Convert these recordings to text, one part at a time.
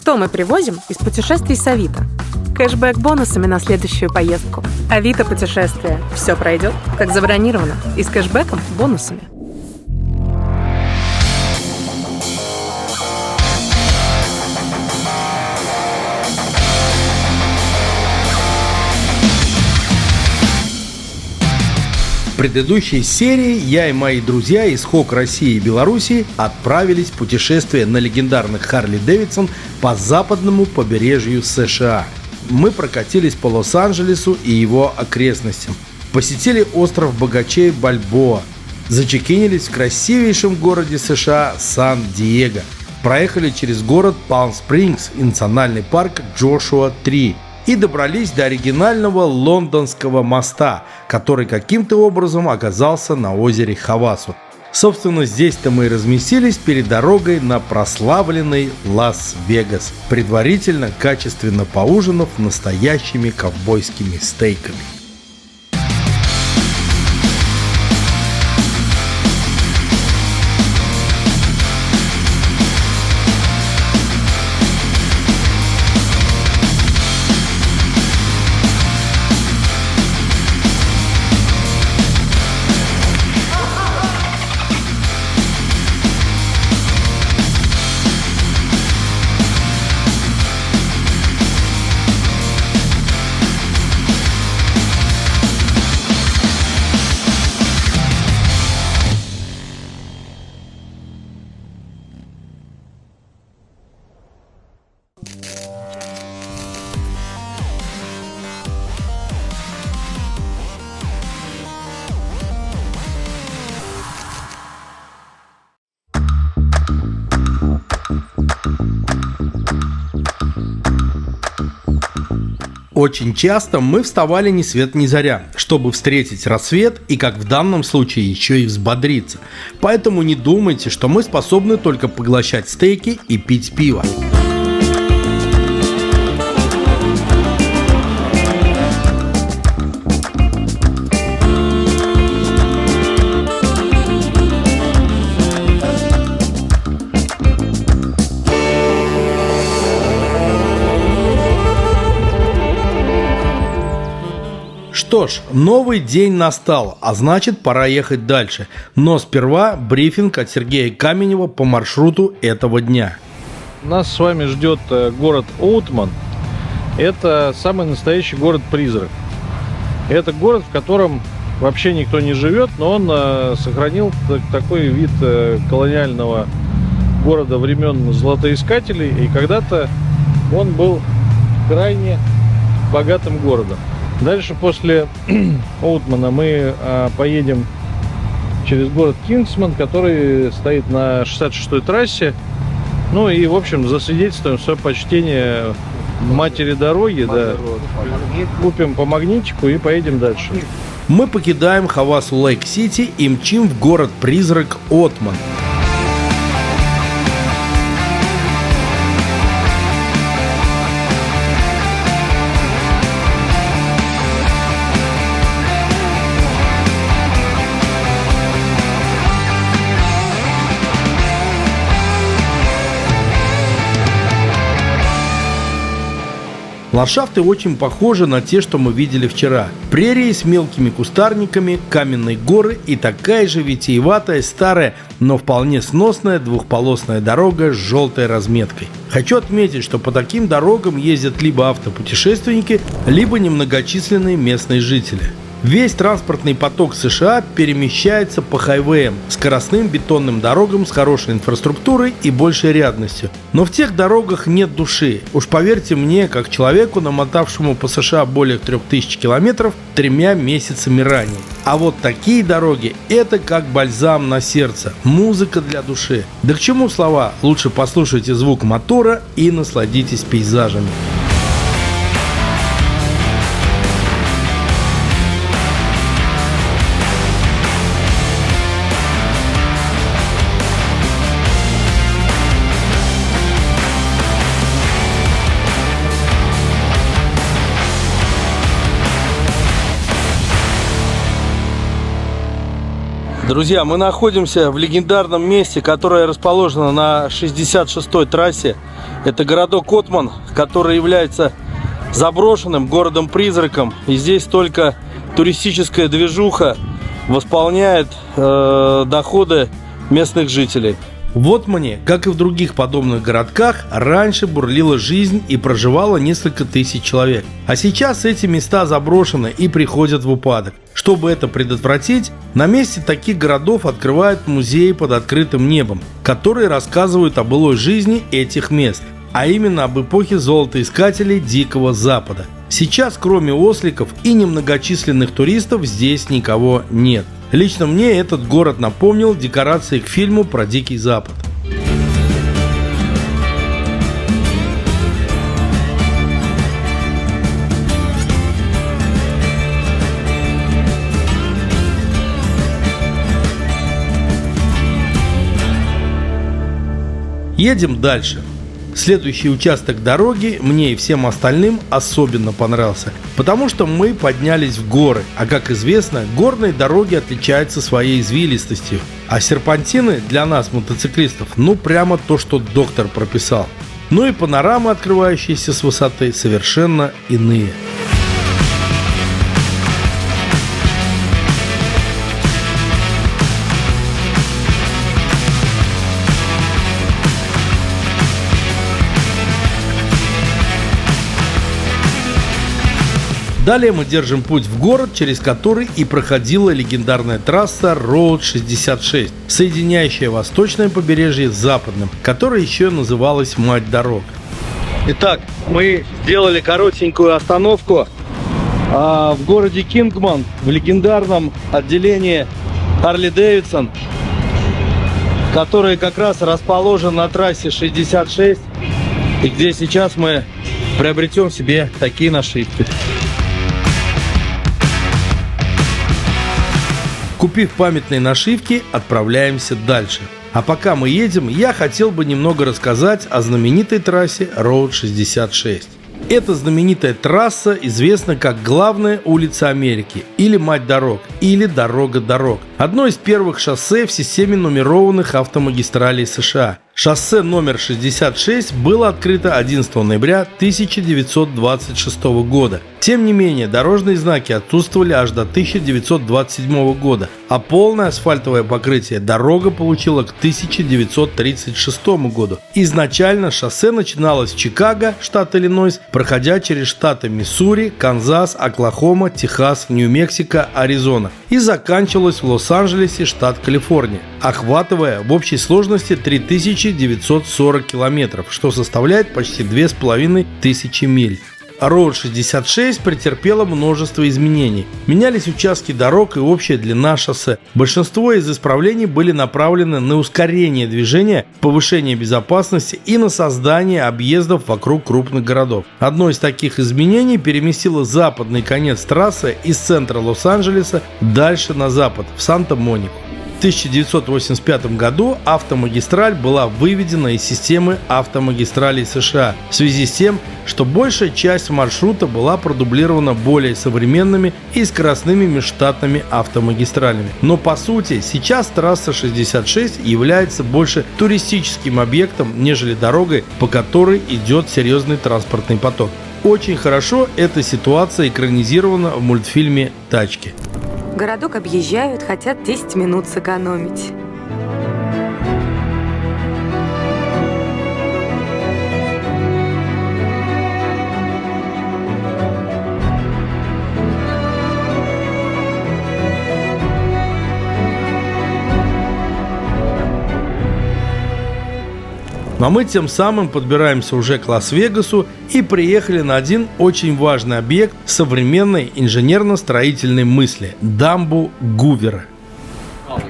Что мы привозим из путешествий с Авито? Кэшбэк бонусами на следующую поездку. Авито путешествие. Все пройдет, как забронировано. И с кэшбэком бонусами. В предыдущей серии я и мои друзья из ХОК России и Белоруссии отправились в путешествие на легендарных Харли Дэвидсон по западному побережью США. Мы прокатились по Лос-Анджелесу и его окрестностям, посетили остров богачей Бальбоа, зачекинились в красивейшем городе США Сан-Диего, проехали через город Палм-Спрингс и национальный парк Джошуа-3 и добрались до оригинального лондонского моста, который каким-то образом оказался на озере Хавасу. Собственно, здесь-то мы и разместились перед дорогой на прославленный Лас-Вегас, предварительно качественно поужинав настоящими ковбойскими стейками. Очень часто мы вставали ни свет ни заря, чтобы встретить рассвет и, как в данном случае, еще и взбодриться. Поэтому не думайте, что мы способны только поглощать стейки и пить пиво. Что ж, новый день настал, а значит, пора ехать дальше. Но сперва брифинг от Сергея Каменева по маршруту этого дня. Нас с вами ждет город Оутман. Это самый настоящий город-призрак. Это город, в котором вообще никто не живет, но он сохранил такой вид колониального города времен золотоискателей. И когда-то он был крайне богатым городом. Дальше после Оутмана мы поедем через город Кингсман, который стоит на 66-й трассе. Ну и, в общем, засвидетельствуем свое почтение матери дороги. Да. Купим по магнитику и поедем дальше. Мы покидаем Хавасу Лейк-Сити и мчим в город-призрак Оутман. Ландшафты очень похожи на те, что мы видели вчера. Прерии с мелкими кустарниками, каменные горы и такая же витиеватая, старая, но вполне сносная двухполосная дорога с желтой разметкой. Хочу отметить, что по таким дорогам ездят либо автопутешественники, либо немногочисленные местные жители. Весь транспортный поток США перемещается по хайвеям, скоростным бетонным дорогам с хорошей инфраструктурой и большей рядностью. Но в тех дорогах нет души. Уж поверьте мне, как человеку, намотавшему по США более 3000 километров 3 месяцами ранее. А вот такие дороги – это как бальзам на сердце, музыка для души. Да к чему слова? Лучше послушайте звук мотора и насладитесь пейзажами. Друзья, мы находимся в легендарном месте, которое расположено на 66-й трассе. Это городок Утман, который является заброшенным городом-призраком. И здесь только туристическая движуха восполняет доходы местных жителей. В Утмане, как и в других подобных городках, раньше бурлила жизнь и проживало несколько тысяч человек. А сейчас эти места заброшены и приходят в упадок. Чтобы это предотвратить, на месте таких городов открывают музеи под открытым небом, которые рассказывают о былой жизни этих мест, а именно об эпохе золотоискателей Дикого Запада. Сейчас, кроме осликов и немногочисленных туристов, здесь никого нет. Лично мне этот город напомнил декорации к фильму про Дикий Запад. Едем дальше. Следующий участок дороги мне и всем остальным особенно понравился, потому что мы поднялись в горы, а как известно, горные дороги отличаются своей извилистостью, а серпантины для нас, мотоциклистов, прямо то, что доктор прописал. Ну и панорамы, открывающиеся с высоты, совершенно иные. Далее мы держим путь в город, через который и проходила легендарная трасса Route 66, соединяющая восточное побережье с западным, которая еще называлась Мать дорог. Итак, мы сделали коротенькую остановку в городе Кингман, в легендарном отделении Harley-Davidson, который как раз расположен на трассе 66, и где сейчас мы приобретем себе такие нашивки. Купив памятные нашивки, отправляемся дальше. А пока мы едем, я хотел бы немного рассказать о знаменитой трассе Route 66. Эта знаменитая трасса известна как главная улица Америки, или Мать дорог, или Дорога дорог. Одно из первых шоссе в системе нумерованных автомагистралей США. Шоссе номер 66 было открыто 11 ноября 1926 года. Тем не менее, дорожные знаки отсутствовали аж до 1927 года, а полное асфальтовое покрытие дорога получила к 1936 году. Изначально шоссе начиналось в Чикаго, штат Иллинойс, проходя через штаты Миссури, Канзас, Оклахома, Техас, Нью-Мексико, Аризона, и заканчивалось в Лос-Анджелесе, штат Калифорния, охватывая в общей сложности 3940 километров, что составляет почти 2500 миль. Route 66 претерпела множество изменений. Менялись участки дорог и общая длина шоссе. Большинство из исправлений были направлены на ускорение движения, повышение безопасности и на создание объездов вокруг крупных городов. Одно из таких изменений переместило западный конец трассы из центра Лос-Анджелеса дальше на запад, в Санта-Монику. В 1985 году автомагистраль была выведена из системы автомагистралей США в связи с тем, что большая часть маршрута была продублирована более современными и скоростными межштатными автомагистралями. Но по сути сейчас трасса 66 является больше туристическим объектом, нежели дорогой, по которой идет серьезный транспортный поток. Очень хорошо эта ситуация экранизирована в мультфильме «Тачки». Городок объезжают, хотят 10 минут сэкономить. Но мы тем самым подбираемся уже к Лас-Вегасу и приехали на один очень важный объект современной инженерно-строительной мысли – дамбу Гувера.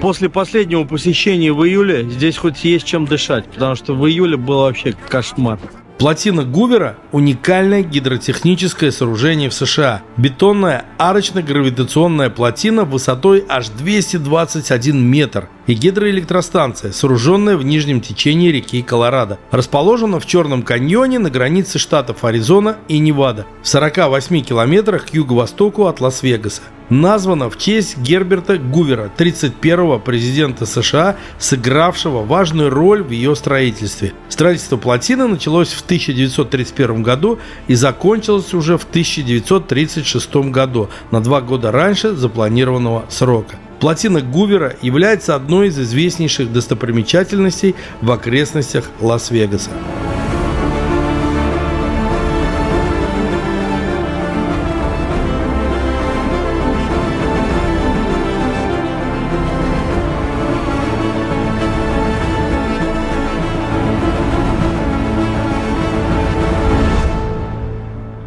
После последнего посещения в июле здесь хоть есть чем дышать, потому что в июле был вообще кошмар. Плотина Гувера – уникальное гидротехническое сооружение в США. Бетонная арочно-гравитационная плотина высотой аж 221 метр. и гидроэлектростанция, сооруженная в нижнем течении реки Колорадо. Расположена в Черном каньоне на границе штатов Аризона и Невада, в 48 километрах к юго-востоку от Лас-Вегаса. Названа в честь Герберта Гувера, 31-го президента США, сыгравшего важную роль в ее строительстве. Строительство плотины началось в 1931 году и закончилось уже в 1936 году, на 2 года раньше запланированного срока. Плотина Гувера является одной из известнейших достопримечательностей в окрестностях Лас-Вегаса.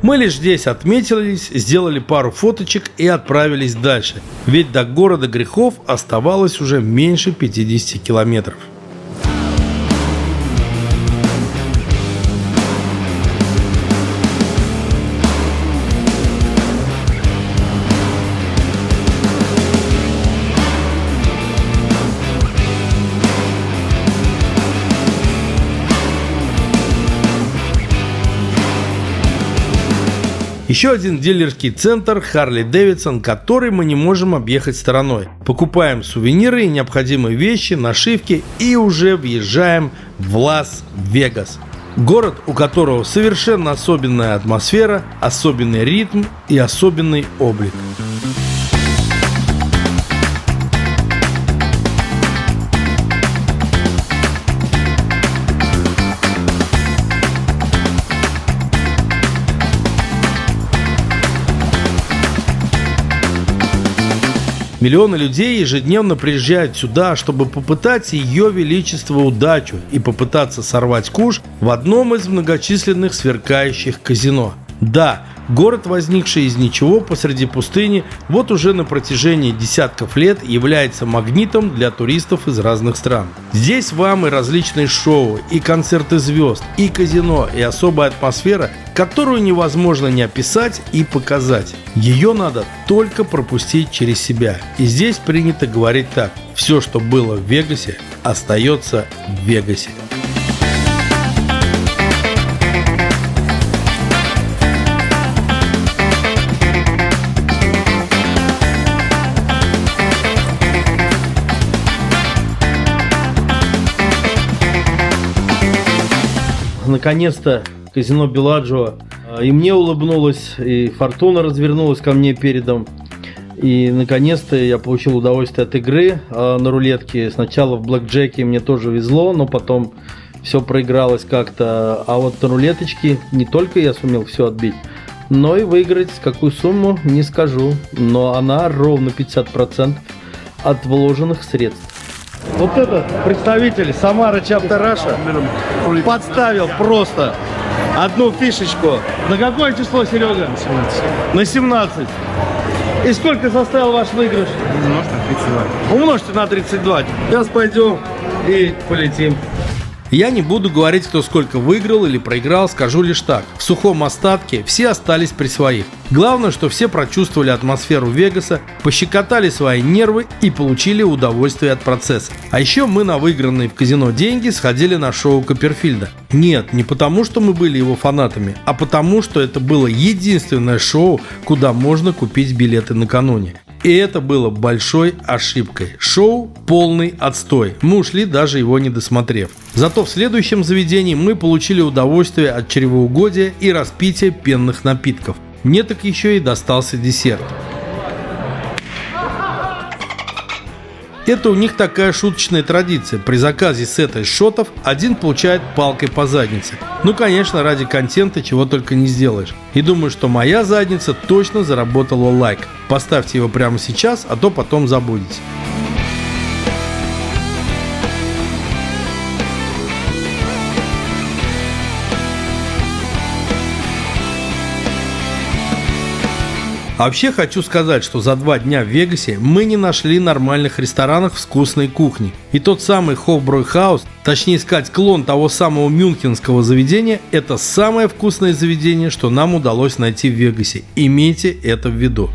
Мы лишь здесь отметились, сделали пару фоточек и отправились дальше, ведь до города грехов оставалось уже меньше 50 километров. Еще один дилерский центр Harley Davidson, который мы не можем объехать стороной. Покупаем сувениры и необходимые вещи, нашивки и уже въезжаем в Лас-Вегас. Город, у которого совершенно особенная атмосфера, особенный ритм и особенный облик. Миллионы людей ежедневно приезжают сюда, чтобы попытать Ее Величество удачу и попытаться сорвать куш в одном из многочисленных сверкающих казино. Да, город, возникший из ничего посреди пустыни, вот уже на протяжении десятков лет является магнитом для туристов из разных стран. Здесь вам и различные шоу, и концерты звезд, и казино, и особая атмосфера, которую невозможно не описать и показать. Ее надо только пропустить через себя. И здесь принято говорить так: все, что было в Вегасе, остается в Вегасе. Наконец-то казино Белладжио и мне улыбнулось, и фортуна развернулась ко мне передом. И наконец-то я получил удовольствие от игры на рулетке. Сначала в блэкджеке мне тоже везло, но потом все проигралось как-то. А вот на рулеточке не только я сумел все отбить, но и выиграть. Какую сумму, не скажу, но она ровно 50% от вложенных средств. Вот это представитель Самара Чаптер Раша подставил просто одну фишечку. На какое число, Серега? 17. На 17. И сколько составил ваш выигрыш? Умножьте на 32. Сейчас пойдем и полетим. Я не буду говорить, кто сколько выиграл или проиграл, скажу лишь так: в сухом остатке все остались при своих. Главное, что все прочувствовали атмосферу Вегаса, пощекотали свои нервы и получили удовольствие от процесса. А еще мы на выигранные в казино деньги сходили на шоу Копперфильда. Нет, не потому, что мы были его фанатами, а потому, что это было единственное шоу, куда можно купить билеты накануне. И это было большой ошибкой. Шоу полный отстой. Мы ушли, даже его не досмотрев. Зато в следующем заведении мы получили удовольствие от чревоугодия и распития пенных напитков. Мне так еще и достался десерт. Это у них такая шуточная традиция. При заказе сета из шотов один получает палкой по заднице. Ну, конечно, ради контента чего только не сделаешь. И думаю, что моя задница точно заработала лайк. Поставьте его прямо сейчас, а то потом забудете. А вообще хочу сказать, что за 2 дня в Вегасе мы не нашли нормальных ресторанов с вкусной кухней. И тот самый Хофбройхаус, точнее сказать, клон того самого мюнхенского заведения, это самое вкусное заведение, что нам удалось найти в Вегасе. Имейте это в виду.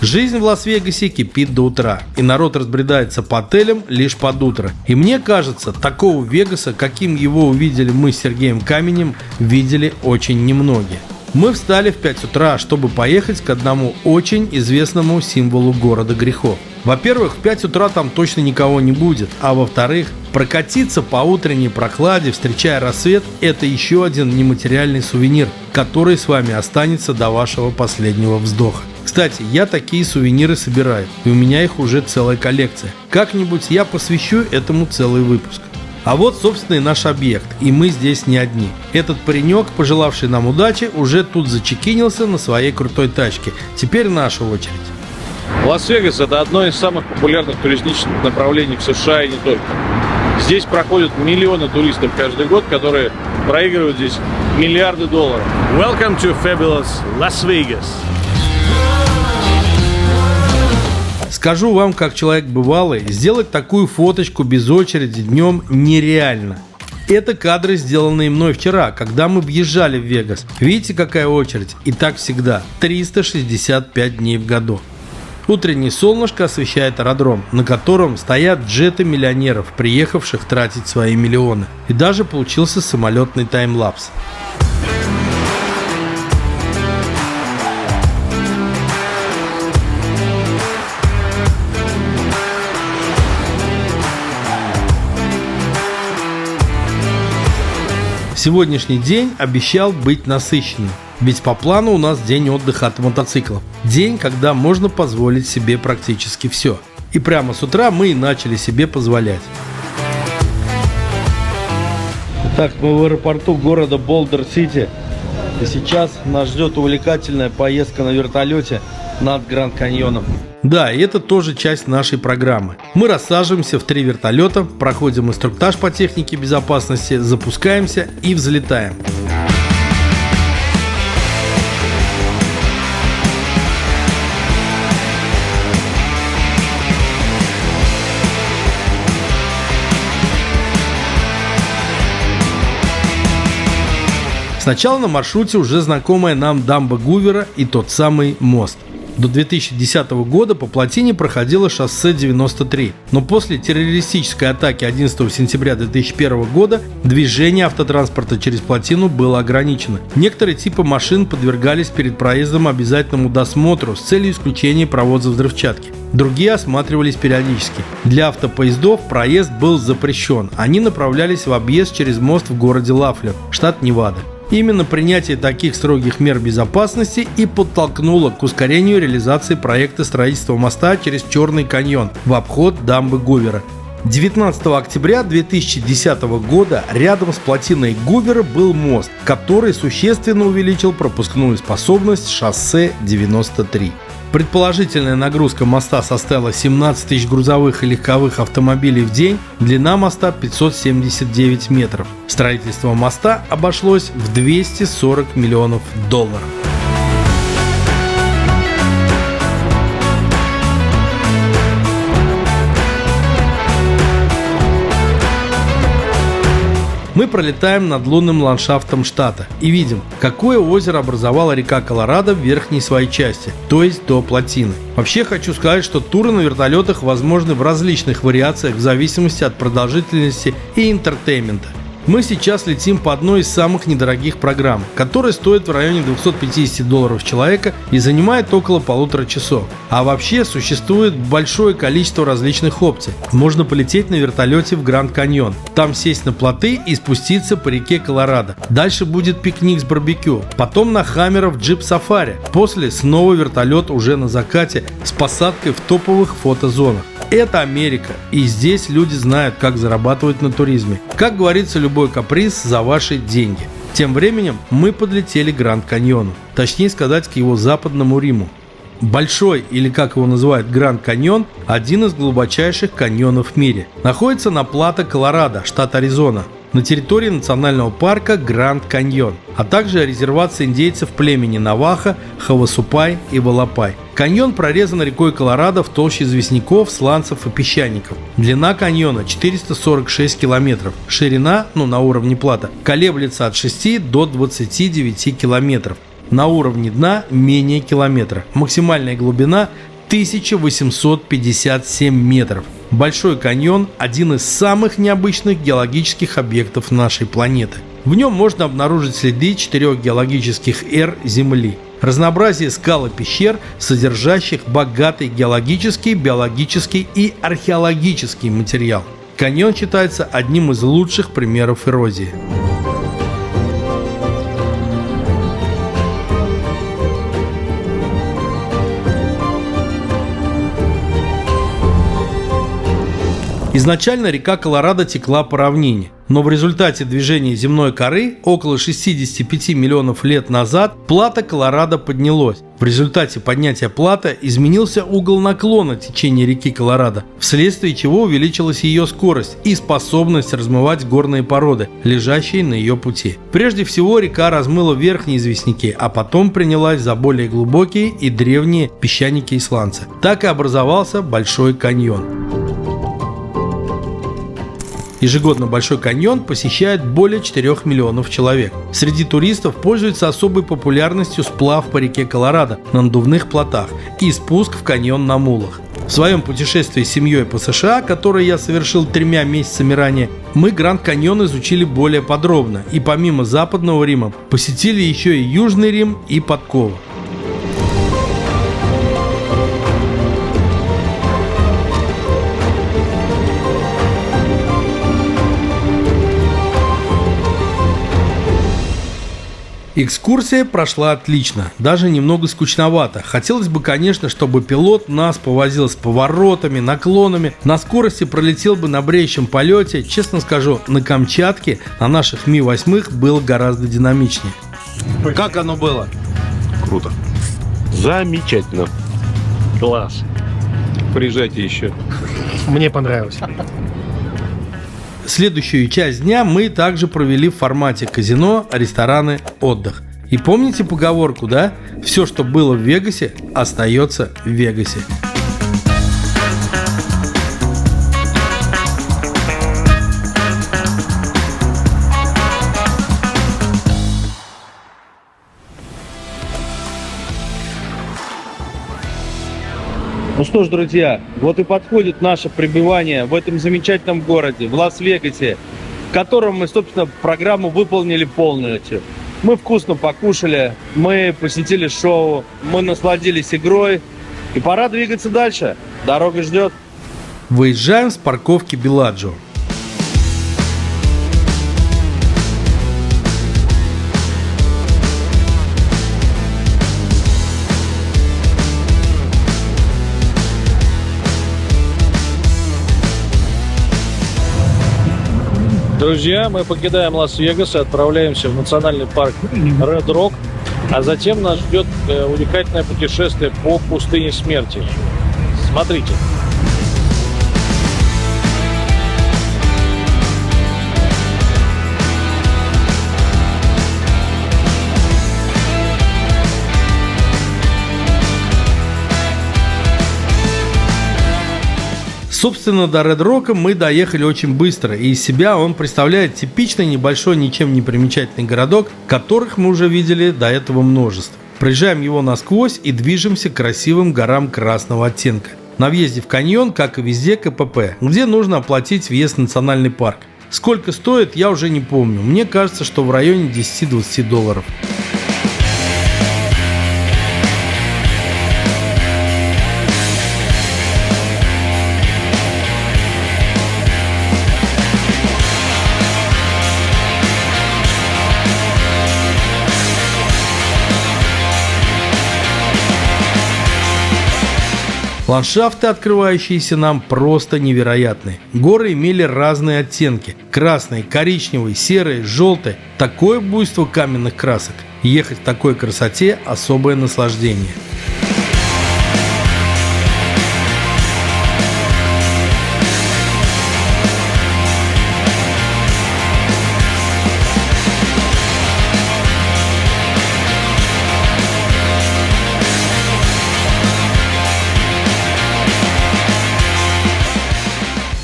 Жизнь в Лас-Вегасе кипит до утра, и народ разбредается по отелям лишь под утро. И мне кажется, такого Вегаса, каким его увидели мы с Сергеем Каменем, видели очень немногие. Мы встали в 5 утра, чтобы поехать к одному очень известному символу города грехов. Во-первых, в 5 утра там точно никого не будет, а во-вторых, прокатиться по утренней прохладе, встречая рассвет, это еще один нематериальный сувенир, который с вами останется до вашего последнего вздоха. Кстати, я такие сувениры собираю, и у меня их уже целая коллекция. Как-нибудь я посвящу этому целый выпуск. А вот, собственно, и наш объект, и мы здесь не одни. Этот паренек, пожелавший нам удачи, уже тут зачекинился на своей крутой тачке. Теперь наша очередь. Лас-Вегас – это одно из самых популярных туристических направлений в США и не только. Здесь проходят миллионы туристов каждый год, которые проигрывают здесь миллиарды долларов. Welcome to fabulous Las Vegas. Скажу вам, как человек бывалый, сделать такую фоточку без очереди днем нереально. Это кадры, сделанные мной вчера, когда мы въезжали в Вегас. Видите, какая очередь? И так всегда. 365 дней в году. Утреннее солнышко освещает аэродром, на котором стоят джеты миллионеров, приехавших тратить свои миллионы. И даже получился самолетный таймлапс. Сегодняшний день обещал быть насыщенным, ведь по плану у нас день отдыха от мотоциклов. День, когда можно позволить себе практически все. И прямо с утра мы и начали себе позволять. Итак, мы в аэропорту города Болдер-Сити. И сейчас нас ждет увлекательная поездка на вертолете над Гранд Каньоном. Да, и это тоже часть нашей программы. Мы рассаживаемся в 3 вертолета, проходим инструктаж по технике безопасности, запускаемся и взлетаем. Сначала на маршруте уже знакомая нам дамба Гувера и тот самый мост. До 2010 года по плотине проходило шоссе 93, но после террористической атаки 11 сентября 2001 года движение автотранспорта через плотину было ограничено. Некоторые типы машин подвергались перед проездом обязательному досмотру с целью исключения провоза взрывчатки. Другие осматривались периодически. Для автопоездов проезд был запрещен. Они направлялись в объезд через мост в городе Лафлер, штат Невада. Именно принятие таких строгих мер безопасности и подтолкнуло к ускорению реализации проекта строительства моста через Черный каньон в обход дамбы Гувера. 19 октября 2010 года рядом с плотиной Гувера был мост, который существенно увеличил пропускную способность шоссе 93. Предположительная нагрузка моста составила 17 тысяч грузовых и легковых автомобилей в день, длина моста 579 метров. Строительство моста обошлось в $240 миллионов. Мы пролетаем над лунным ландшафтом штата и видим, какое озеро образовала река Колорадо в верхней своей части, то есть до плотины. Вообще хочу сказать, что туры на вертолетах возможны в различных вариациях в зависимости от продолжительности и интертеймента. Мы сейчас летим по одной из самых недорогих программ, которая стоит в районе $250 человека и занимает около 1,5 часов. А вообще существует большое количество различных опций. Можно полететь на вертолете в Гранд Каньон, там сесть на плоты и спуститься по реке Колорадо. Дальше будет пикник с барбекю, потом на хаммеров джип-сафари. После снова вертолет уже на закате с посадкой в топовых фотозонах. Это Америка, и здесь люди знают, как зарабатывать на туризме. Как говорится, любой каприз за ваши деньги. Тем временем мы подлетели к Гранд Каньону, точнее сказать, к его западному Риму. Большой, или как его называют, Гранд Каньон, один из глубочайших каньонов в мире. Находится на плато Колорадо, штат Аризона, на территории национального парка Гранд Каньон, а также резервации индейцев племени Навахо, Хавасупай и Валапай. Каньон прорезан рекой Колорадо в толще известняков, сланцев и песчаников. Длина каньона 446 километров, ширина, на уровне плато, колеблется от 6 до 29 километров. На уровне дна менее километра. Максимальная глубина 1857 метров. Большой каньон – один из самых необычных геологических объектов нашей планеты. В нем можно обнаружить следы 4 геологических эр Земли. Разнообразие скал и пещер, содержащих богатый геологический, биологический и археологический материал. Каньон считается одним из лучших примеров эрозии. Изначально река Колорадо текла по равнине, но в результате движения земной коры около 65 миллионов лет назад плато Колорадо поднялось. В результате поднятия плато изменился угол наклона течения реки Колорадо, вследствие чего увеличилась ее скорость и способность размывать горные породы, лежащие на ее пути. Прежде всего река размыла верхние известняки, а потом принялась за более глубокие и древние песчаники и сланцы. Так и образовался Большой каньон. Ежегодно Большой каньон посещает более 4 миллионов человек. Среди туристов пользуется особой популярностью сплав по реке Колорадо на надувных плотах и спуск в каньон на мулах. В своем путешествии с семьей по США, которое я совершил 3 месяцами ранее, мы Гранд Каньон изучили более подробно и помимо Западного Рима посетили еще и Южный Рим и Подкову. Экскурсия прошла отлично, даже немного скучновато. Хотелось бы, конечно, чтобы пилот нас повозил с поворотами, наклонами, на скорости пролетел бы на бреющем полете. Честно скажу, на Камчатке на наших Ми-8 было гораздо динамичнее. Как оно было? Круто. Замечательно. Класс. Приезжайте еще. Мне понравилось. Следующую часть дня мы также провели в формате казино, рестораны, отдых. И помните поговорку, да? Все, что было в Вегасе, остается в Вегасе. Ну что ж, друзья, вот и подходит наше пребывание в этом замечательном городе, в Лас-Вегасе, в котором мы, собственно, программу выполнили полностью. Мы вкусно покушали, мы посетили шоу, мы насладились игрой, и пора двигаться дальше. Дорога ждет. Выезжаем с парковки Беладжио. Друзья, мы покидаем Лас-Вегас и отправляемся в национальный парк Ред Рок, а затем нас ждет уникальное путешествие по пустыне смерти. Смотрите. Собственно, до Ред Рока мы доехали очень быстро, и из себя он представляет типичный небольшой, ничем не примечательный городок, которых мы уже видели до этого множество. Проезжаем его насквозь и движемся к красивым горам красного оттенка. На въезде в каньон, как и везде, КПП, где нужно оплатить въезд в национальный парк. Сколько стоит, я уже не помню. Мне кажется, что в районе $10-20. Ландшафты, открывающиеся нам, просто невероятные. Горы имели разные оттенки. Красный, коричневый, серый, желтый. Такое буйство каменных красок. Ехать в такой красоте – особое наслаждение.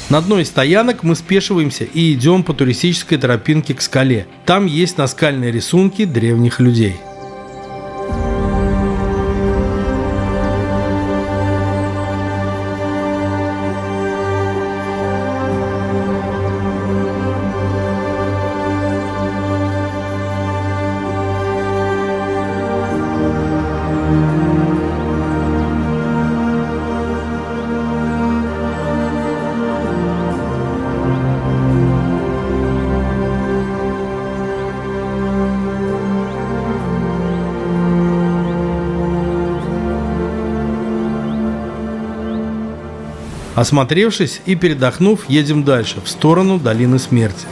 На одной из стоянок мы спешиваемся и идем по туристической тропинке к скале. Там есть наскальные рисунки древних людей. Осмотревшись и передохнув, едем дальше, в сторону долины смерти.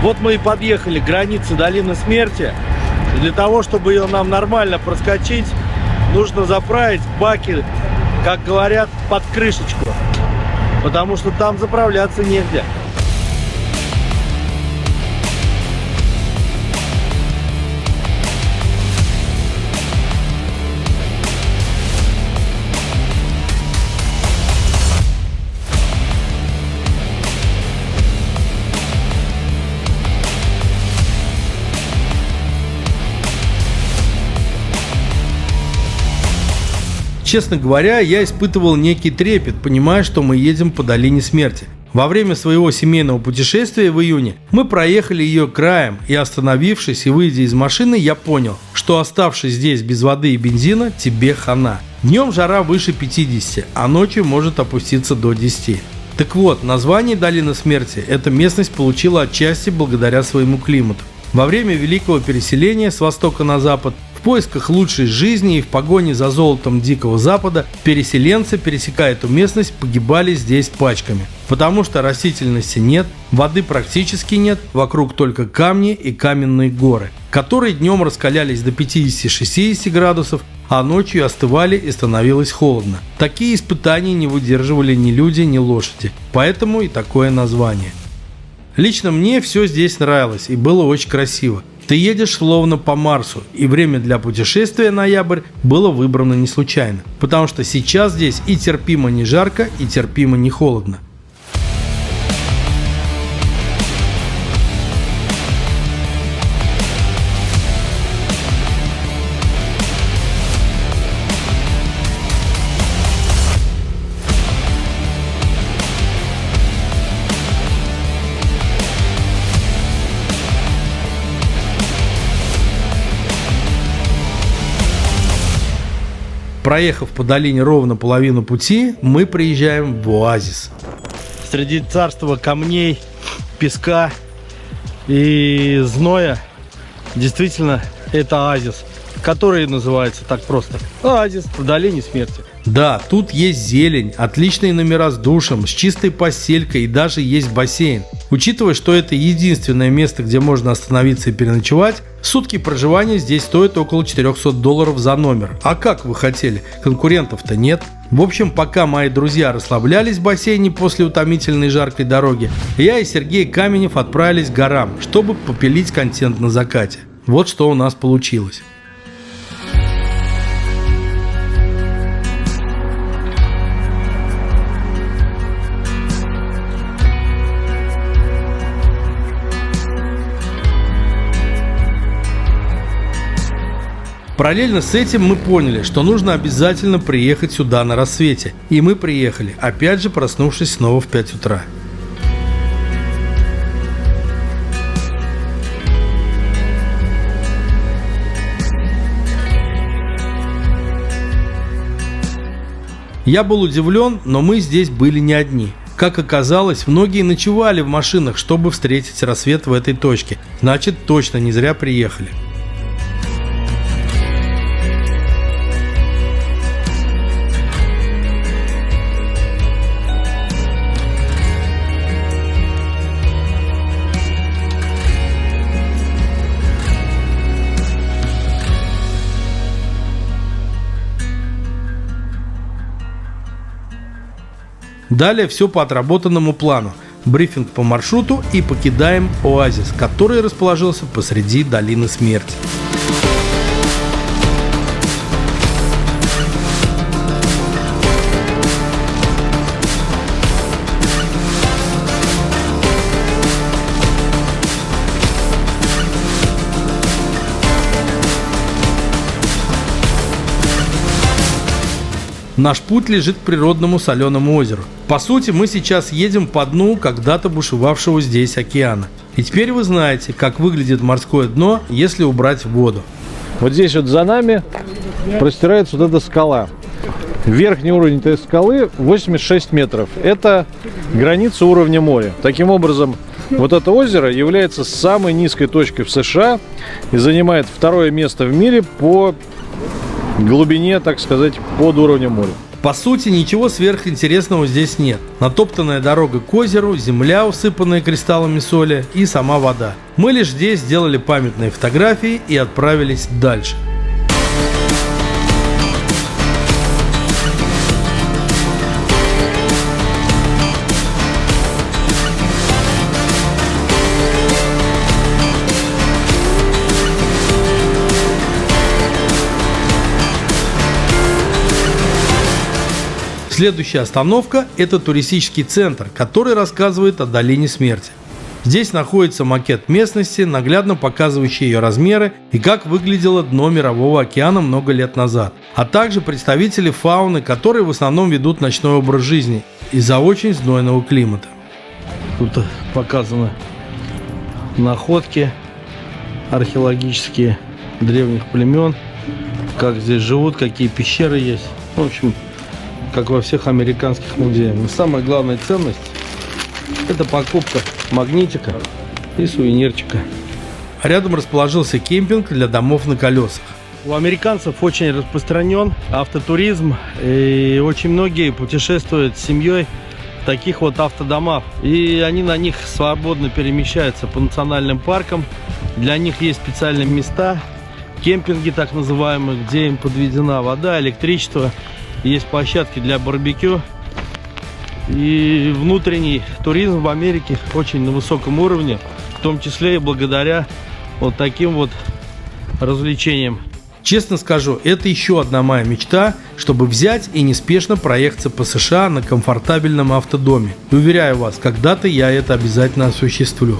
Вот мы и подъехали к границе долины смерти. И для того, чтобы ее нам нормально проскочить, нужно заправить баки, как говорят, под крышечку. Потому что там заправляться негде. Честно говоря, я испытывал некий трепет, понимая, что мы едем по долине смерти. Во время своего семейного путешествия в июне мы проехали ее краем, и остановившись и выйдя из машины, я понял, что оставшись здесь без воды и бензина, тебе хана. Днем жара выше 50, а ночью может опуститься до 10. Так вот, название долины смерти эта местность получила отчасти благодаря своему климату. Во время великого переселения с востока на запад, в поисках лучшей жизни и в погоне за золотом Дикого Запада, переселенцы, пересекая эту местность, погибали здесь пачками. Потому что растительности нет, воды практически нет, вокруг только камни и каменные горы, которые днем раскалялись до 50-60 градусов, а ночью остывали и становилось холодно. Такие испытания не выдерживали ни люди, ни лошади, поэтому и такое название. Лично мне все здесь нравилось и было очень красиво. Ты едешь словно по Марсу, и время для путешествия ноябрь было выбрано не случайно, потому что сейчас здесь и терпимо не жарко, и терпимо не холодно. Проехав по долине ровно половину пути, мы приезжаем в оазис. Среди царства камней, песка и зноя действительно это оазис, который называется так просто. Оазис в долине смерти. Да, тут есть зелень, отличные номера с душем, с чистой постелькой и даже есть бассейн. Учитывая, что это единственное место, где можно остановиться и переночевать, сутки проживания здесь стоят около $400 за номер. А как вы хотели? Конкурентов-то нет. В общем, пока мои друзья расслаблялись в бассейне после утомительной жаркой дороги, я и Сергей Каменев отправились к горам, чтобы попилить контент на закате. Вот что у нас получилось. Параллельно с этим мы поняли, что нужно обязательно приехать сюда на рассвете. И мы приехали, опять же проснувшись снова в 5 утра. Я был удивлен, но мы здесь были не одни. Как оказалось, многие ночевали в машинах, чтобы встретить рассвет в этой точке. Значит, точно не зря приехали. Далее все по отработанному плану. Брифинг по маршруту и покидаем оазис, который расположился посреди долины смерти. Наш путь лежит к природному соленому озеру. По сути, мы сейчас едем по дну когда-то бушевавшего здесь океана. И теперь вы знаете, как выглядит морское дно, если убрать воду. Вот здесь вот за нами простирается вот эта скала. Верхний уровень этой скалы 86 метров. Это граница уровня моря. Таким образом, вот это озеро является самой низкой точкой в США и занимает второе место в мире по глубине, так сказать, под уровнем моря. По сути, ничего сверхинтересного здесь нет. Натоптанная дорога к озеру, земля, усыпанная кристаллами соли, и сама вода. Мы лишь здесь сделали памятные фотографии и отправились дальше. Следующая остановка – это туристический центр, который рассказывает о долине смерти. Здесь находится макет местности, наглядно показывающий ее размеры и как выглядело дно Мирового океана много лет назад, а также представители фауны, которые в основном ведут ночной образ жизни из-за очень знойного климата. Тут показаны находки археологические древних племен, как здесь живут, какие пещеры есть. В общем, как во всех американских музеях. Но самая главная ценность – это покупка магнитика и сувенирчика. Рядом расположился кемпинг для домов на колесах. У американцев очень распространен автотуризм, и очень многие путешествуют с семьей в таких вот автодомах. И они на них свободно перемещаются по национальным паркам. Для них есть специальные места, кемпинги так называемые, где им подведена вода, электричество. Есть площадки для барбекю. И внутренний туризм в Америке очень на высоком уровне, в том числе и благодаря вот таким вот развлечениям. Честно скажу, это еще одна моя мечта, чтобы взять и неспешно проехаться по США на комфортабельном автодоме. И уверяю вас, когда-то я это обязательно осуществлю.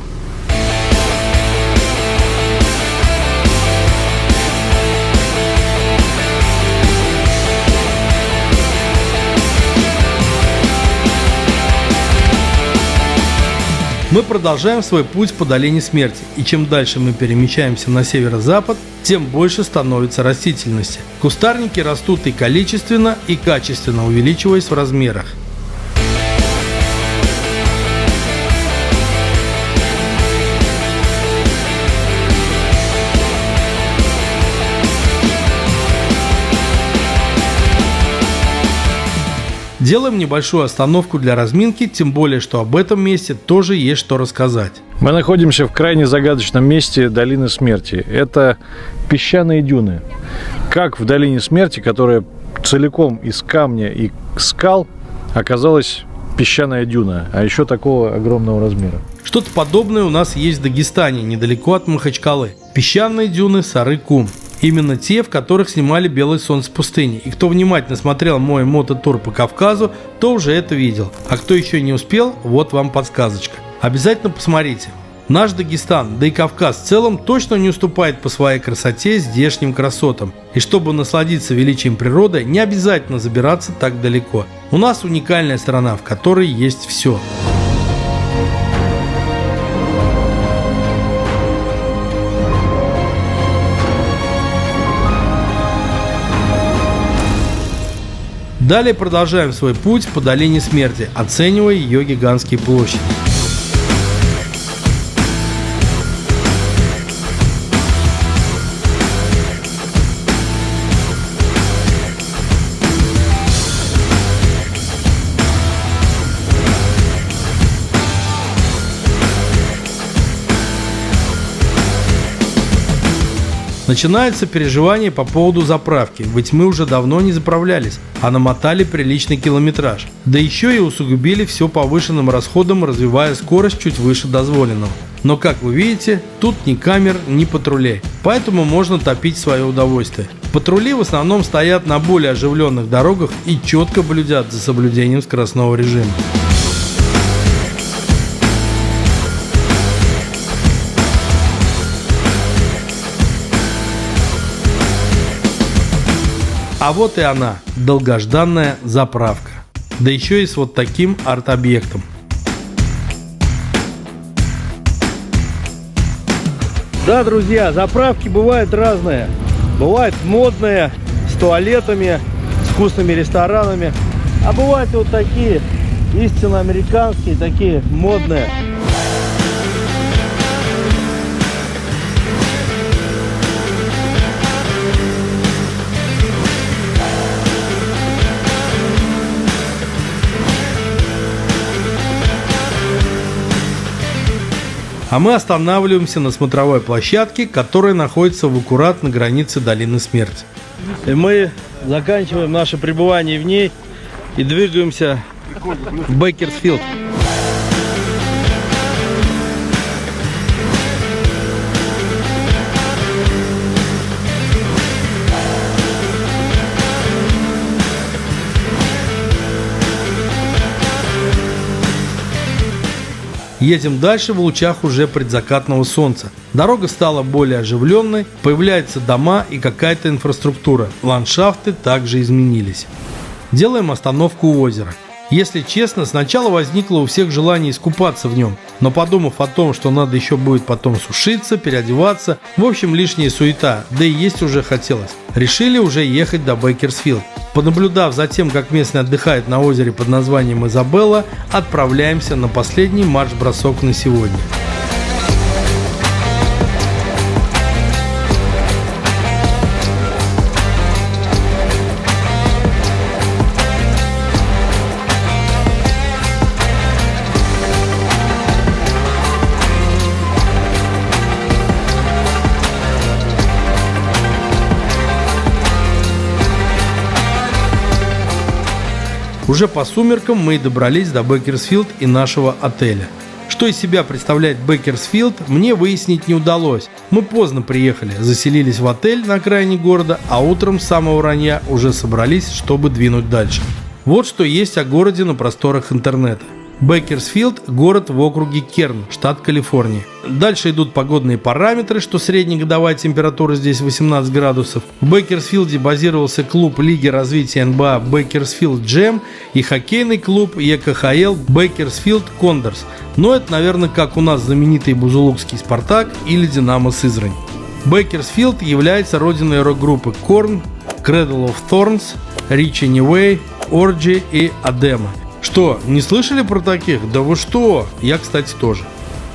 Мы продолжаем свой путь по долине смерти, и чем дальше мы перемещаемся на северо-запад, тем больше становится растительности. Кустарники растут и количественно, и качественно, увеличиваясь в размерах. Делаем небольшую остановку для разминки, тем более, что об этом месте тоже есть что рассказать. Мы находимся в крайне загадочном месте долины смерти. Это песчаные дюны. Как в долине смерти, которая целиком из камня и скал, оказалась песчаная дюна, а еще такого огромного размера. Что-то подобное у нас есть в Дагестане, недалеко от Махачкалы. Песчаные дюны Сары-Кум. Именно те, в которых снимали «Белое солнце пустыни». И кто внимательно смотрел мой мототур по Кавказу, то уже это видел. А кто еще не успел, вот вам подсказочка. Обязательно посмотрите. Наш Дагестан, да и Кавказ в целом, точно не уступает по своей красоте здешним красотам. И чтобы насладиться величием природы, не обязательно забираться так далеко. У нас уникальная страна, в которой есть все. Далее продолжаем свой путь по долине смерти, оценивая ее гигантские площади. Начинается переживание по поводу заправки, ведь мы уже давно не заправлялись, а намотали приличный километраж. Да еще и усугубили все повышенным расходом, развивая скорость чуть выше дозволенного. Но как вы видите, тут ни камер, ни патрулей, поэтому можно топить свое удовольствие. Патрули в основном стоят на более оживленных дорогах и четко блюдят за соблюдением скоростного режима. А вот и она, долгожданная заправка. Да еще и с вот таким арт-объектом. Да, друзья, заправки бывают разные. Бывают модные, с туалетами, с вкусными ресторанами. А бывают и вот такие, истинно американские, такие модные. А мы останавливаемся на смотровой площадке, которая находится в аккурат на границе Долины Смерти. И мы заканчиваем наше пребывание в ней и двигаемся в Бейкерсфилд. Едем дальше в лучах уже предзакатного солнца. Дорога стала более оживленной, появляются дома и какая-то инфраструктура. Ландшафты также изменились. Делаем остановку у озера. Если честно, сначала возникло у всех желание искупаться в нем, но подумав о том, что надо еще будет потом сушиться, переодеваться, в общем лишняя суета, да и есть уже хотелось, решили уже ехать до Бейкерсфилд. Понаблюдав за тем, как местные отдыхают на озере под названием Изабелла, отправляемся на последний марш-бросок на сегодня. Уже по сумеркам мы и добрались до Бейкерсфилд и нашего отеля. Что из себя представляет Бейкерсфилд, мне выяснить не удалось. Мы поздно приехали, заселились в отель на окраине города, а утром с самого ранья уже собрались, чтобы двинуть дальше. Вот что есть о городе на просторах интернета. Бейкерсфилд – город в округе Керн, штат Калифорния. Дальше идут погодные параметры, что среднегодовая температура здесь 18 градусов. В Бейкерсфилде базировался клуб Лиги развития НБА Бейкерсфилд Джем и хоккейный клуб ЕКХЛ Бейкерсфилд Кондорс. Но это, наверное, как у нас знаменитый бузулукский Спартак или Динамо Сызрань. Бейкерсфилд является родиной рок-группы Корн, Cradle of Thorns, Ричи Нивей, Орджи и Адема. Что, не слышали про таких? Да вы что? Я, кстати, тоже.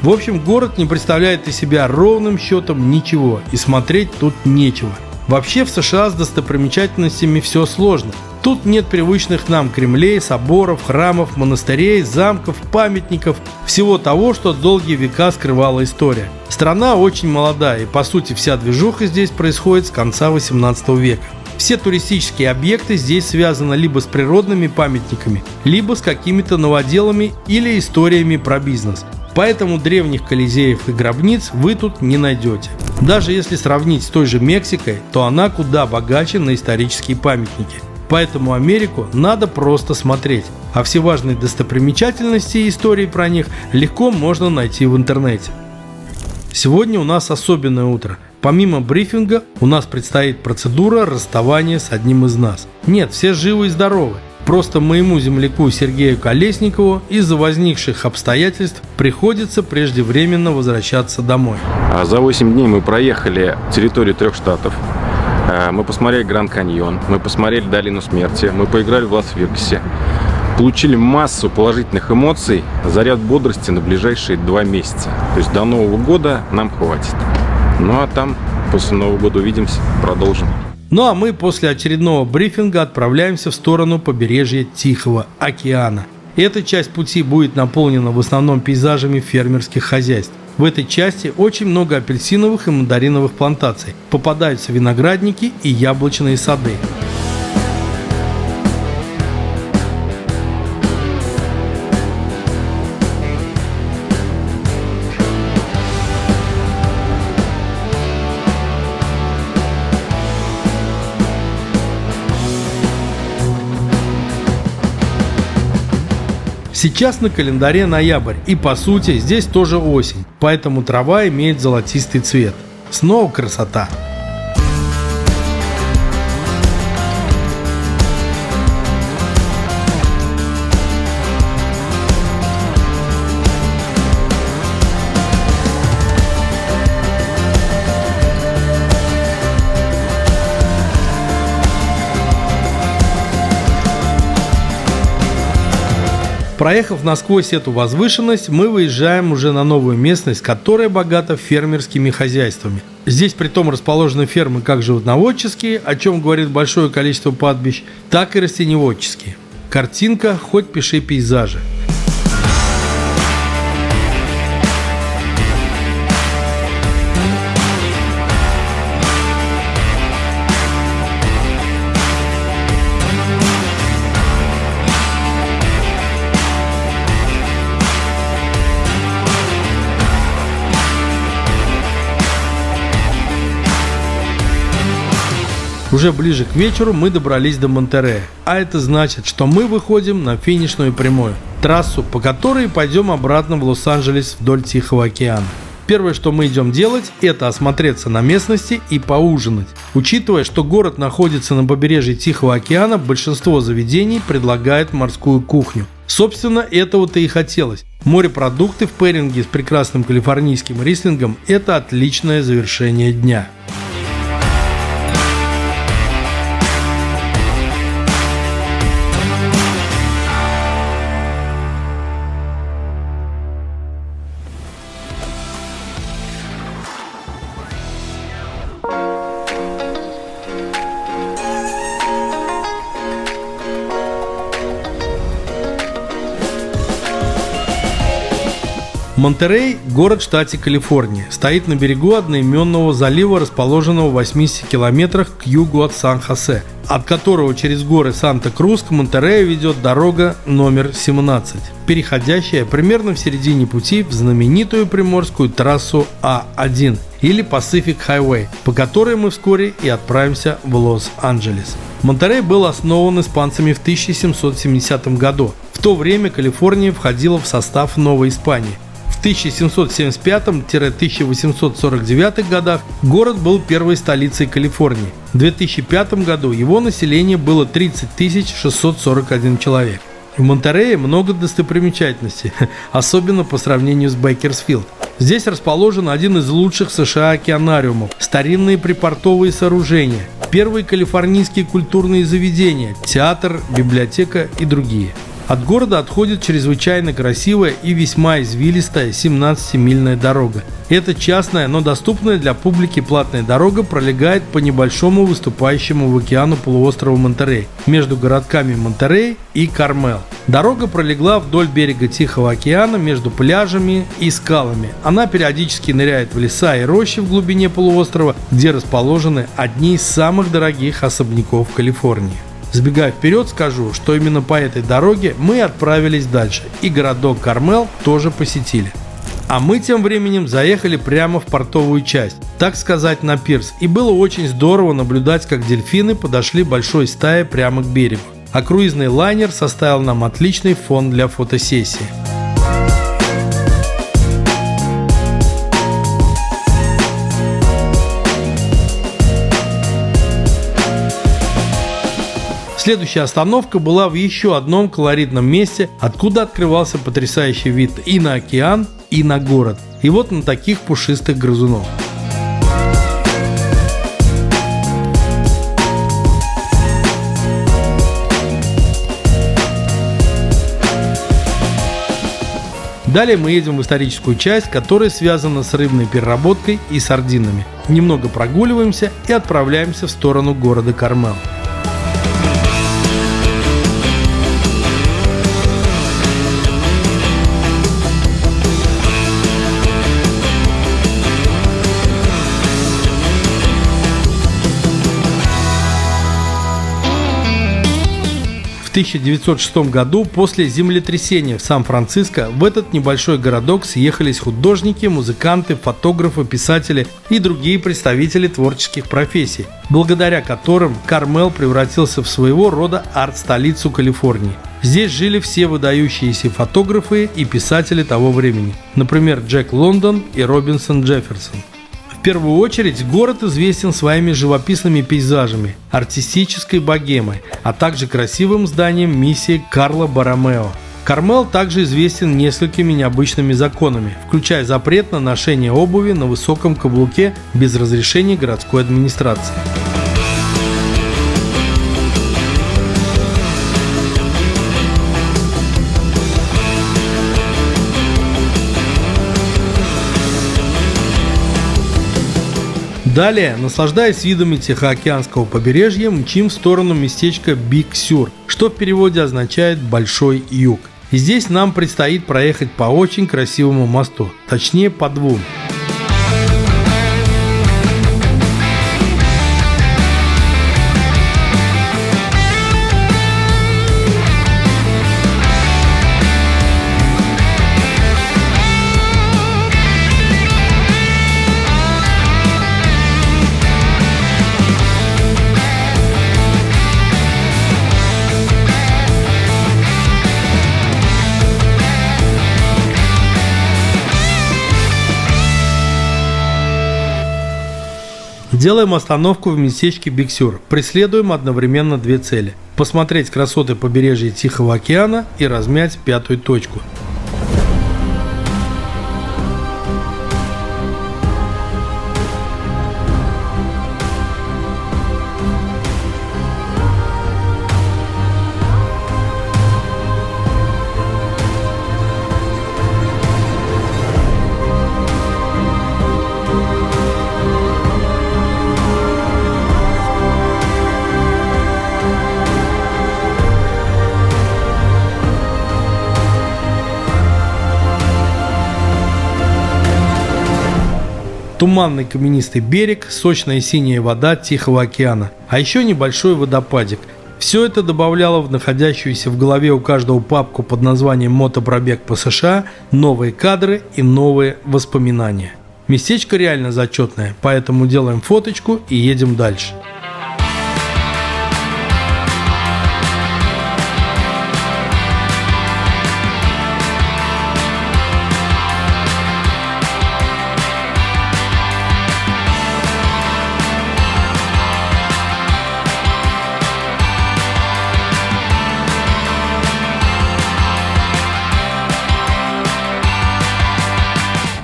В общем, город не представляет из себя ровным счетом ничего, и смотреть тут нечего. Вообще в США с достопримечательностями все сложно. Тут нет привычных нам Кремлей, соборов, храмов, монастырей, замков, памятников, всего того, что долгие века скрывала история. Страна очень молодая, и по сути вся движуха здесь происходит с конца 18 века. Все туристические объекты здесь связаны либо с природными памятниками, либо с какими-то новоделами или историями про бизнес. Поэтому древних колизеев и гробниц вы тут не найдете. Даже если сравнить с той же Мексикой, то она куда богаче на исторические памятники. Поэтому Америку надо просто смотреть, а все важные достопримечательности и истории про них легко можно найти в интернете. Сегодня у нас особенное утро. Помимо брифинга у нас предстоит процедура расставания с одним из нас. Нет, все живы и здоровы. Просто моему земляку Сергею Колесникову из-за возникших обстоятельств приходится преждевременно возвращаться домой. За 8 дней мы проехали территорию 3 штатов. Мы посмотрели Гранд Каньон, мы посмотрели Долину Смерти, мы поиграли в Лас-Вегасе. Получили массу положительных эмоций, заряд бодрости на ближайшие 2 месяца. То есть до Нового года нам хватит. Ну а там после Нового года увидимся, продолжим. Ну а мы после очередного брифинга отправляемся в сторону побережья Тихого океана. Эта часть пути будет наполнена в основном пейзажами фермерских хозяйств. В этой части очень много апельсиновых и мандариновых плантаций. Попадаются виноградники и яблочные сады. Сейчас на календаре ноябрь, и по сути здесь тоже осень, поэтому трава имеет золотистый цвет. Снова красота! Проехав насквозь эту возвышенность, мы выезжаем уже на новую местность, которая богата фермерскими хозяйствами. Здесь притом расположены фермы как животноводческие, о чем говорит большое количество пастбищ, так и растениеводческие. Картинка хоть пиши пейзажи. Уже ближе к вечеру мы добрались до Монтеррея, а это значит, что мы выходим на финишную прямую, трассу, по которой пойдем обратно в Лос-Анджелес вдоль Тихого океана. Первое, что мы идем делать, это осмотреться на местности и поужинать. Учитывая, что город находится на побережье Тихого океана, большинство заведений предлагает морскую кухню. Собственно, этого-то и хотелось. Морепродукты в пэринге с прекрасным калифорнийским рислингом – это отличное завершение дня. Монтеррей – город в штате Калифорния. Стоит на берегу одноименного залива, расположенного в 80 километрах к югу от Сан-Хосе, от которого через горы Санта-Крус к Монтеррею ведет дорога номер 17, переходящая примерно в середине пути в знаменитую приморскую трассу А1 или Pacific Highway, по которой мы вскоре и отправимся в Лос-Анджелес. Монтеррей был основан испанцами в 1770 году. В то время Калифорния входила в состав Новой Испании. В 1775-1849 годах город был первой столицей Калифорнии. В 2005 году его население было 30 641 человек. В Монтеррее много достопримечательностей, особенно по сравнению с Бейкерсфилд. Здесь расположен один из лучших в США океанариумов, старинные припортовые сооружения, первые калифорнийские культурные заведения, театр, библиотека и другие. От города отходит чрезвычайно красивая и весьма извилистая 17-мильная дорога. Эта частная, но доступная для публики платная дорога пролегает по небольшому выступающему в океану полуострова Монтеррей между городками Монтеррей и Кармел. Дорога пролегла вдоль берега Тихого океана между пляжами и скалами. Она периодически ныряет в леса и рощи в глубине полуострова, где расположены одни из самых дорогих особняков Калифорнии. Сбегая вперед, скажу, что именно по этой дороге мы отправились дальше, и городок Кармел тоже посетили. А мы тем временем заехали прямо в портовую часть, так сказать, на пирс, и было очень здорово наблюдать, как дельфины подошли большой стаей прямо к берегу. А круизный лайнер составил нам отличный фон для фотосессии. Следующая остановка была в еще одном колоритном месте, откуда открывался потрясающий вид и на океан, и на город. И вот на таких пушистых грызунов. Далее мы едем в историческую часть, которая связана с рыбной переработкой и сардинами. Немного прогуливаемся и отправляемся в сторону города Кармел. В 1906 году после землетрясения в Сан-Франциско в этот небольшой городок съехались художники, музыканты, фотографы, писатели и другие представители творческих профессий, благодаря которым Кармел превратился в своего рода арт-столицу Калифорнии. Здесь жили все выдающиеся фотографы и писатели того времени, например, Джек Лондон и Робинсон Джефферсон. В первую очередь город известен своими живописными пейзажами, артистической богемой, а также красивым зданием миссии Карла Боромео. Кармел также известен несколькими необычными законами, включая запрет на ношение обуви на высоком каблуке без разрешения городской администрации. Далее, наслаждаясь видами Тихоокеанского побережья, мчим в сторону местечка Биг Сюр, что в переводе означает «большой юг». И здесь нам предстоит проехать по очень красивому мосту, точнее по двум. Делаем остановку в местечке Биг Сюр. Преследуем одновременно две цели. Посмотреть красоты побережья Тихого океана и размять пятую точку. Туманный каменистый берег, сочная синяя вода Тихого океана, а еще небольшой водопадик. Все это добавляло в находящуюся в голове у каждого папку под названием «Мотопробег по США» новые кадры и новые воспоминания. Местечко реально зачетное, поэтому делаем фоточку и едем дальше.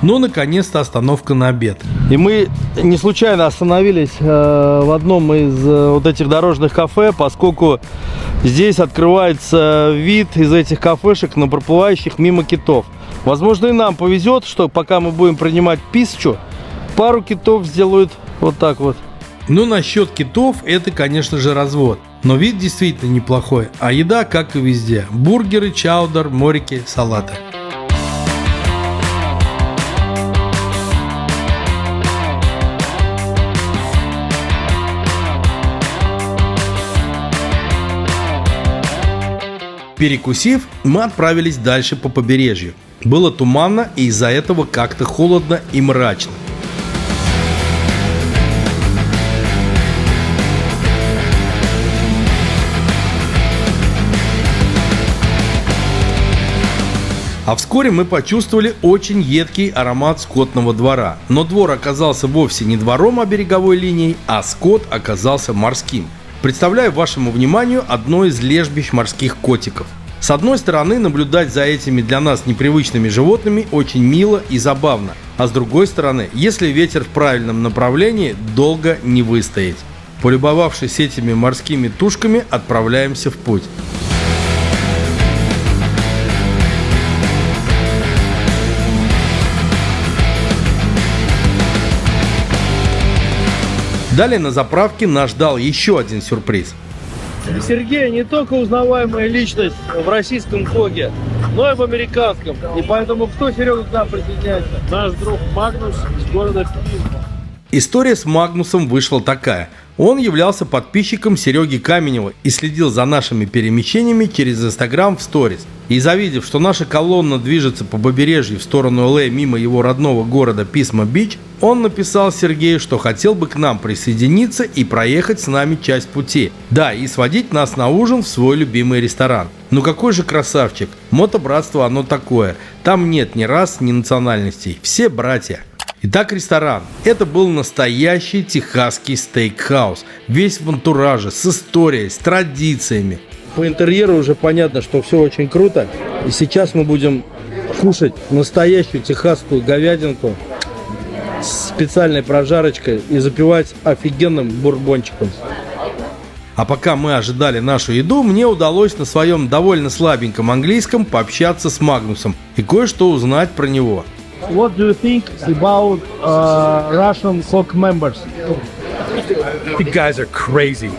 Ну, наконец-то остановка на обед. И мы не случайно остановились в одном из вот этих дорожных кафе, поскольку здесь открывается вид из этих кафешек на проплывающих мимо китов. Возможно, и нам повезет, что пока мы будем принимать пищу, пару китов сделают вот так вот. Ну, насчет китов, это, конечно же, развод. Но вид действительно неплохой, а еда, как и везде. Бургеры, чаудер, морики, салаты. Перекусив, мы отправились дальше по побережью. Было туманно и из-за этого как-то холодно и мрачно. А вскоре мы почувствовали очень едкий аромат скотного двора. Но двор оказался вовсе не двором, а береговой линией, а скот оказался морским. Представляю вашему вниманию одно из лежбищ морских котиков. С одной стороны, наблюдать за этими для нас непривычными животными очень мило и забавно. А с другой стороны, если ветер в правильном направлении, долго не выстоять. Полюбовавшись этими морскими тушками, отправляемся в путь. Далее на заправке нас ждал еще один сюрприз. Сергей не только узнаваемая личность в российском блоге, но и в американском. И поэтому кто, Серега, к нам присоединяется? Наш друг Магнус из города Пизма. История с Магнусом вышла такая. Он являлся подписчиком Сереги Каменева и следил за нашими перемещениями через Инстаграм в сторис. И завидев, что наша колонна движется по побережью в сторону ЛА мимо его родного города Писма-Бич, он написал Сергею, что хотел бы к нам присоединиться и проехать с нами часть пути. Да, и сводить нас на ужин в свой любимый ресторан. Ну какой же красавчик. Мотобратство оно такое. Там нет ни рас, ни национальностей. Все братья. Итак, ресторан. Это был настоящий техасский стейкхаус. Весь в антураже, с историей, с традициями. По интерьеру уже понятно, что все очень круто. И сейчас мы будем кушать настоящую техасскую говядинку с специальной прожарочкой и запивать офигенным бурбончиком. А пока мы ожидали нашу еду, мне удалось на своем довольно слабеньком английском пообщаться с Магнусом и кое-что узнать про него. what do you think about Russian Coke members? You guys are crazy.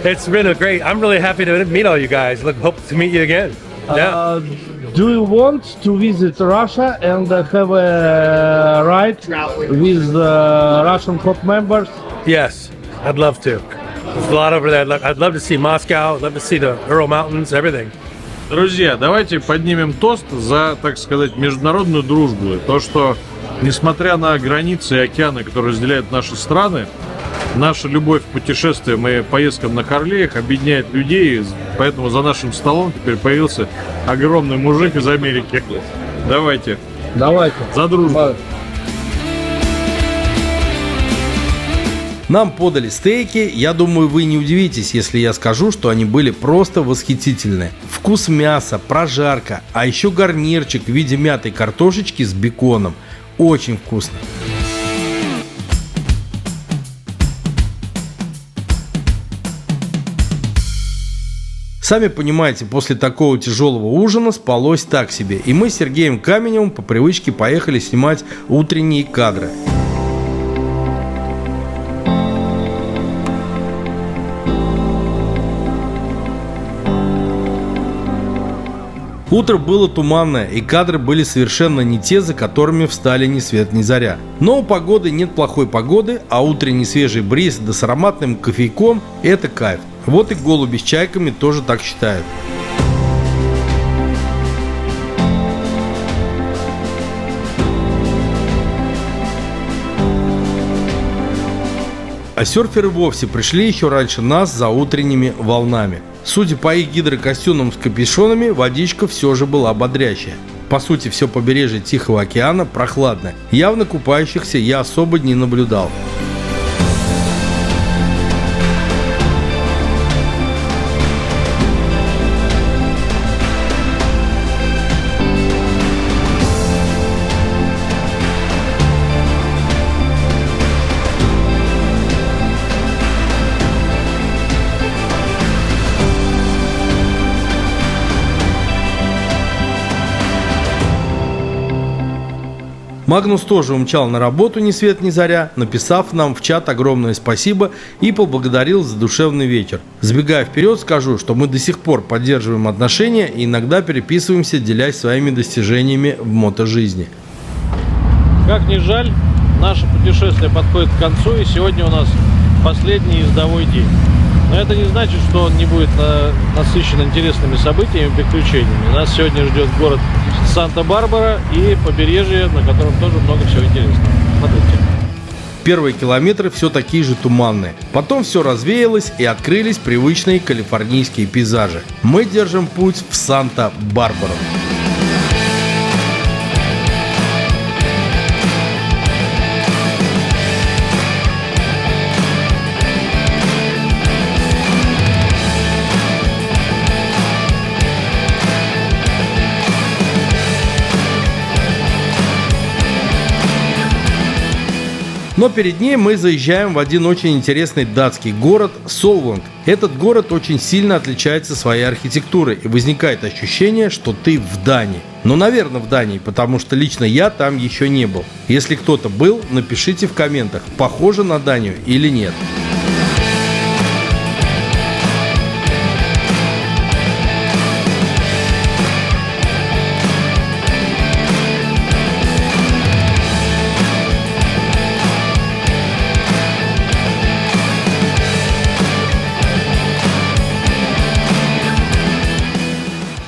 It's been a great. I'm really happy to meet all you guys. Hope to meet you again. Yeah. Do you want to visit Russia and have a ride with Russian Coke members? Yes, I'd love to. There's a lot over there. I'd love to see Moscow. I'd love to see the Ural Mountains, everything. Друзья, давайте поднимем тост за, так сказать, международную дружбу. То, что, несмотря на границы и океаны, которые разделяют наши страны, наша любовь к путешествиям и поездкам на Харлеях объединяет людей. Поэтому за нашим столом теперь появился огромный мужик из Америки. Давайте. Давайте. За дружбу. Нам подали стейки, я думаю, вы не удивитесь, если я скажу, что они были просто восхитительные. Вкус мяса, прожарка, а еще гарнирчик в виде мятой картошечки с беконом. Очень вкусно. Сами понимаете, после такого тяжелого ужина спалось так себе, и мы с Сергеем Каменевым по привычке поехали снимать утренние кадры. Утро было туманное, и кадры были совершенно не те, за которыми встали ни свет ни заря. Но у погоды нет плохой погоды, а утренний свежий бриз да с ароматным кофейком – это кайф. Вот и голуби с чайками тоже так считают. А серферы вовсе пришли еще раньше нас за утренними волнами. Судя по их гидрокостюмам с капюшонами, водичка все же была бодрящая. По сути, все побережье Тихого океана прохладное. Явно купающихся я особо не наблюдал. Магнус тоже умчал на работу ни свет ни заря, написав нам в чат огромное спасибо и поблагодарил за душевный вечер. Сбегая вперед, скажу, что мы до сих пор поддерживаем отношения и иногда переписываемся, делясь своими достижениями в мотожизни. Как ни жаль, наше путешествие подходит к концу, и сегодня у нас последний ездовой день. Но это не значит, что он не будет насыщен интересными событиями и приключениями. Нас сегодня ждет город Санта-Барбара и побережье, на котором тоже много всего интересного. Смотрите. Первые километры все такие же туманные. Потом все развеялось и открылись привычные калифорнийские пейзажи. Мы держим путь в Санта-Барбару. Но перед ней мы заезжаем в один очень интересный датский город Солванг. Этот город очень сильно отличается своей архитектурой, и возникает ощущение, что ты в Дании. Ну, наверное, в Дании, потому что лично я там еще не был. Если кто-то был, напишите в комментах, похоже на Данию или нет.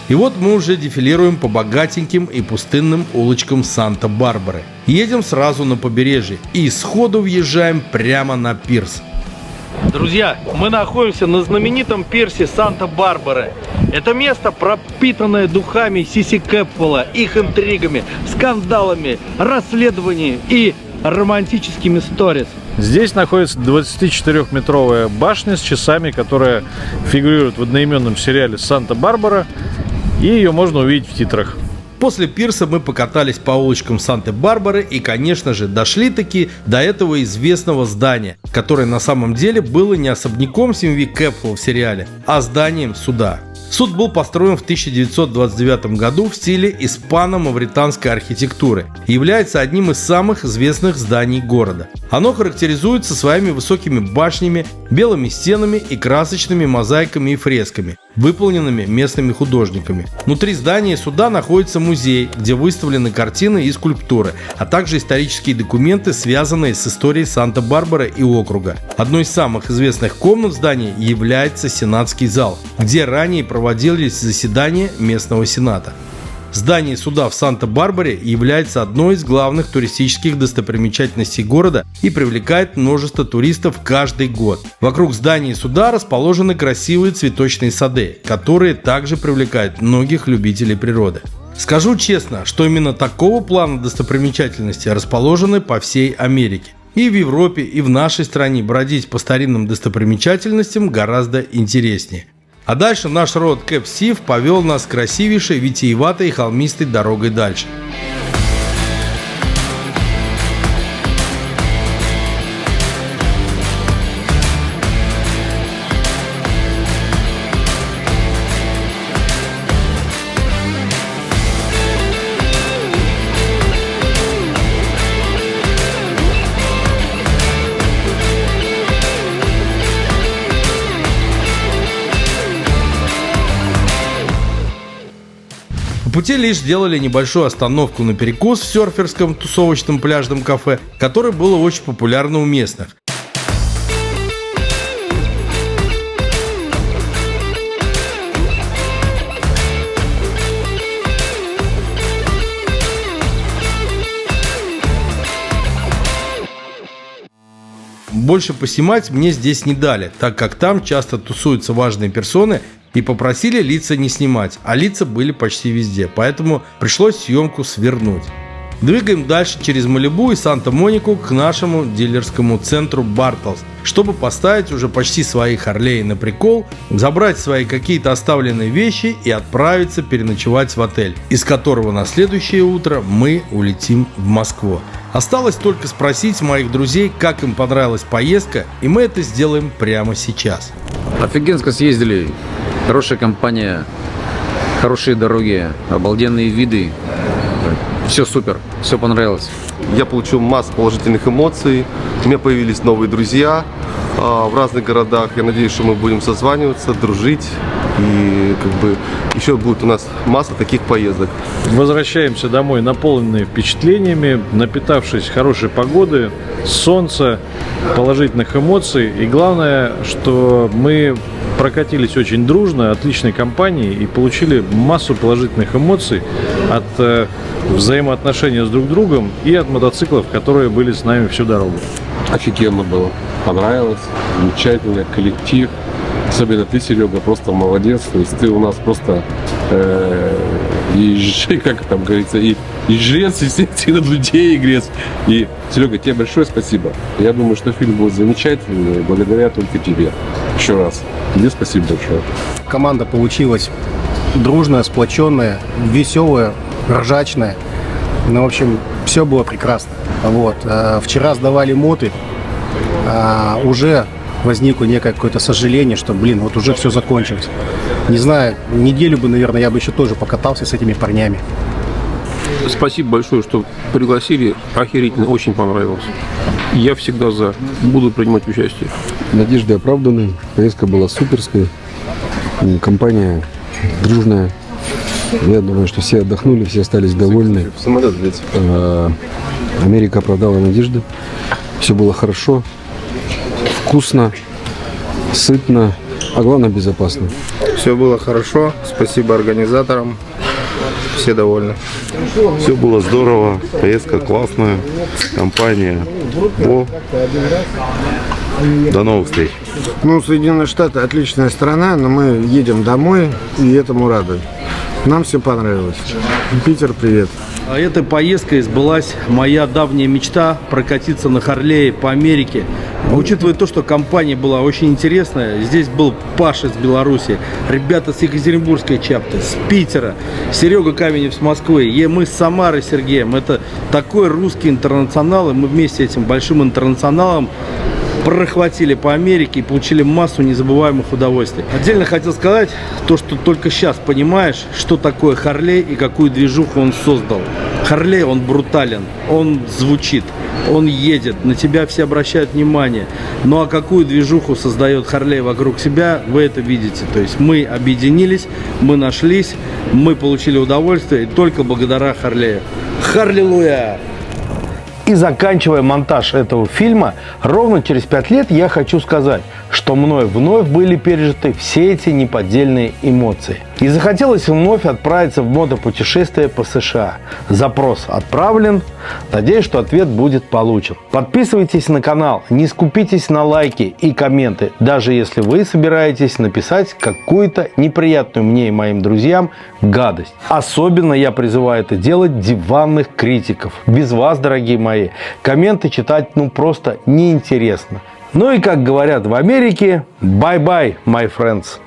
И вот мы уже дефилируем по богатеньким и пустынным улочкам Санта-Барбары. Едем сразу на побережье и сходу въезжаем прямо на пирс. Друзья, мы находимся на знаменитом пирсе Санта-Барбары. Это место, пропитанное духами Сиси Кэпвелла, их интригами, скандалами, расследованиями и романтическими сторис. Здесь находится 24-метровая башня с часами, которая фигурирует в одноименном сериале «Санта-Барбара», и ее можно увидеть в титрах. После пирса мы покатались по улочкам Санты-Барбары и, конечно же, дошли-таки до этого известного здания, которое на самом деле было не особняком семьи Кэпвелл в сериале, а зданием суда. Суд был построен в 1929 году в стиле испано-мавританской архитектуры и является одним из самых известных зданий города. Оно характеризуется своими высокими башнями, белыми стенами и красочными мозаиками и фресками, выполненными местными художниками. Внутри здания суда находится музей, где выставлены картины и скульптуры, а также исторические документы, связанные с историей Санта-Барбары и округа. Одной из самых известных комнат в здании является Сенатский зал, где ранее проводились заседания местного сената. Здание суда в Санта-Барбаре является одной из главных туристических достопримечательностей города и привлекает множество туристов каждый год. Вокруг здания суда расположены красивые цветочные сады, которые также привлекают многих любителей природы. Скажу честно, что именно такого плана достопримечательности расположены по всей Америке. И в Европе, и в нашей стране бродить по старинным достопримечательностям гораздо интереснее. А дальше наш род Кэп Сив повел нас красивейшей, витиеватой и холмистой дорогой дальше. По пути лишь сделали небольшую остановку на перекус в серферском тусовочном пляжном кафе, которое было очень популярно у местных. Больше поснимать мне здесь не дали, так как там часто тусуются важные персоны, и попросили лица не снимать, а лица были почти везде, поэтому пришлось съемку свернуть. Двигаем дальше через Малибу и Санта-Монику к нашему дилерскому центру Bartles, чтобы поставить уже почти свои Харлеи на прикол, забрать свои какие-то оставленные вещи и отправиться переночевать в отель, из которого на следующее утро мы улетим в Москву. Осталось только спросить моих друзей, как им понравилась поездка, и мы это сделаем прямо сейчас. Офигенско съездили. Хорошая компания, хорошие дороги, обалденные виды. Все супер, все понравилось. Я получил массу положительных эмоций. У меня появились новые друзья в разных городах. Я надеюсь, что мы будем созваниваться, дружить. И еще будет у нас масса таких поездок. Возвращаемся домой наполненные впечатлениями, напитавшись хорошей погоды, солнца, положительных эмоций. И главное, что мы прокатились очень дружно, отличной компанией и получили массу положительных эмоций от взаимоотношения с друг другом и от мотоциклов, которые были с нами всю дорогу. Офигенно было, понравилось, замечательно, коллектив. Особенно ты, Серега, просто молодец. То есть ты у нас просто как там говорится, и жрец, и над людей игрец. И, Серега, тебе большое спасибо. Я думаю, что фильм будет замечательный, благодаря только тебе. Еще раз. Тебе спасибо большое. Команда получилась дружная, сплоченная, веселая, ржачная. Ну, в общем, все было прекрасно. Вот. Вчера сдавали моты. Уже возникло некое какое-то сожаление, что, вот уже все закончилось. Не знаю, неделю бы, наверное, я бы еще тоже покатался с этими парнями. Спасибо большое, что пригласили. Охерительно, очень понравилось. Я всегда за. Буду принимать участие. Надежды оправданы. Поездка была суперская. Компания дружная. Я думаю, что все отдохнули, все остались довольны. Америка оправдала надежды. Все было хорошо, вкусно, сытно, а главное безопасно. Все было хорошо. Спасибо организаторам. Все довольны. Все было здорово. Поездка классная. Компания. До новых встреч. Соединенные Штаты отличная страна, но мы едем домой и этому рады. Нам все понравилось. Питер, привет. Этой поездкой сбылась моя давняя мечта прокатиться на Харлее по Америке. Учитывая то, что компания была очень интересная, здесь был Паша из Беларуси, ребята с Екатеринбургской чапты, с Питера, Серега Каменев с Москвы, мы с Самарой Сергеем. Это такой русский интернационал, и мы вместе с этим большим интернационалом прохватили по Америке и получили массу незабываемых удовольствий. Отдельно хотел сказать то, что только сейчас понимаешь, что такое Харлей и какую движуху он создал. Харлей, он брутален, он звучит, он едет, на тебя все обращают внимание. Ну а какую движуху создает Харлей вокруг себя, вы это видите. То есть мы объединились, мы нашлись, мы получили удовольствие и только благодаря Харлею. Харлилуя! И заканчивая монтаж этого фильма, ровно через 5 лет я хочу сказать, что мной вновь были пережиты все эти неподдельные эмоции. И захотелось вновь отправиться в мотопутешествие по США. Запрос отправлен. Надеюсь, что ответ будет получен. Подписывайтесь на канал, не скупитесь на лайки и комменты, даже если вы собираетесь написать какую-то неприятную мне и моим друзьям гадость. Особенно я призываю это делать диванных критиков. Без вас, дорогие мои, комменты читать просто неинтересно. Ну и как говорят в Америке, bye-bye, my friends.